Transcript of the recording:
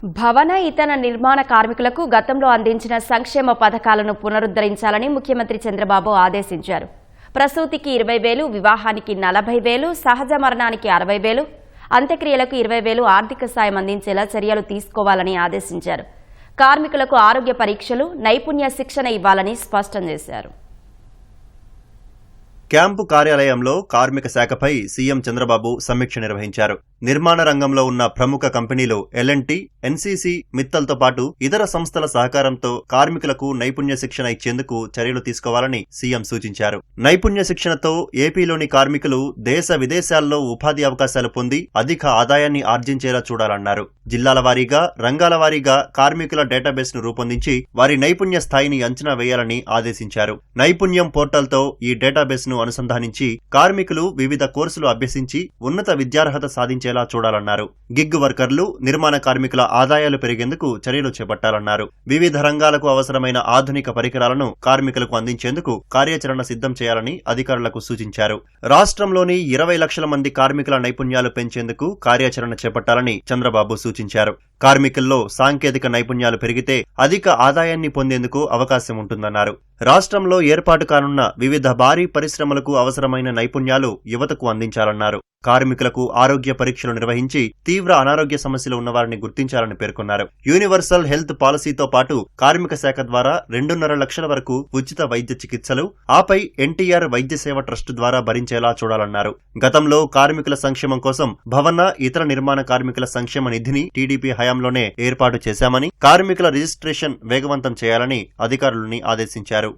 భవన ఇతర నిర్మాణ కార్మికులకు గతంలో అందించిన సంక్షేమ పథకాలను పునరుద్ధరించాలని ముఖ్యమంత్రి చంద్రబాబు ఆదేశించారు. ప్రసూతికి 20,000, వివాహానికి 40,000, సహజ మరణానికి 60,000, అంత్యక్రియలకు 20,000 ఆర్థిక సాయం అందించేలా చర్యలు తీసుకోవాలని ఆదేశించారు. కార్మికులకు ఆరోగ్య పరీక్షలు, నైపుణ్య శిక్షణ ఇవ్వాలని స్పష్టం చేశారు. క్యాంపు కార్యాలయంలో కార్మిక శాఖపై సీఎం చంద్రబాబు సమీక్ష నిర్వహించారు. నిర్మాణ రంగంలో ఉన్న ప్రముఖ కంపెనీలు L&T, NCC, మిత్తల్తో పాటు ఇతర సంస్థల సహకారంతో కార్మికులకు నైపుణ్య శిక్షణ ఇచ్చేందుకు చర్యలు తీసుకోవాలని సీఎం సూచించారు. నైపుణ్య శిక్షణతో ఏపీలోని కార్మికులు దేశ విదేశాల్లో ఉపాధి అవకాశాలు పొంది అధిక ఆదాయాన్ని ఆర్జించేలా చూడాలన్నారు. జిల్లాల వారీగా, రంగాల వారీగా కార్మికుల డేటాబేస్ ను రూపొందించి వారి నైపుణ్య స్థాయిని అంచనా వేయాలని ఆదేశించారు. నైపుణ్యం పోర్టల్తో ఈ డేటాబేస్ ను అనుసంధానించి కార్మికులు వివిధ కోర్సులు అభ్యసించి ఉన్నత విద్యార్హత సాధించేలా చూడాలన్నారు. గిగ్ వర్కర్లు, నిర్మాణ కార్మికుల ఆదాయాలు పెరిగేందుకు చర్యలు చేపట్టాలన్నారు. వివిధ రంగాలకు అవసరమైన ఆధునిక పరికరాలను కార్మికులకు అందించేందుకు కార్యాచరణ సిద్ధం చేయాలని అధికారులకు సూచించారు. రాష్ట్రంలోని 20 లక్షల మంది కార్మికుల నైపుణ్యాలు పెంచేందుకు కార్యాచరణ చేపట్టాలని చంద్రబాబు సూచించారు. కార్మికుల్లో సాంకేతిక నైపుణ్యాలు పెరిగితే అధిక ఆదాయాన్ని పొందేందుకు అవకాశం ఉంటుందన్నారు. రాష్ట్రంలో ఏర్పాటు కానున్న వివిధ భారీ పరిశ్రమలకు అవసరమైన నైపుణ్యాలు యువతకు అందించాలన్నారు. కార్మికులకు ఆరోగ్య పరీక్షలు నిర్వహించి తీవ్ర అనారోగ్య సమస్యలు ఉన్నవారిని గుర్తించాలని పేర్కొన్నారు. యూనివర్సల్ హెల్త్ పాలసీతో పాటు కార్మిక శాఖ ద్వారా 2.5 లక్షల వరకు ఉచిత వైద్య చికిత్సలు, ఆపై NTR వైద్య సేవ ట్రస్ట్ ద్వారా భరించేలా చూడాలన్నారు. గతంలో కార్మికుల సంక్షేమం కోసం భవన ఇతర నిర్మాణ కార్మికుల సంక్షేమ నిధిని టీడీపీ హయాంలోనే ఏర్పాటు చేశామని, కార్మికుల రిజిస్ట్రేషన్ వేగవంతం చేయాలని అధికారులని ఆదేశించారు.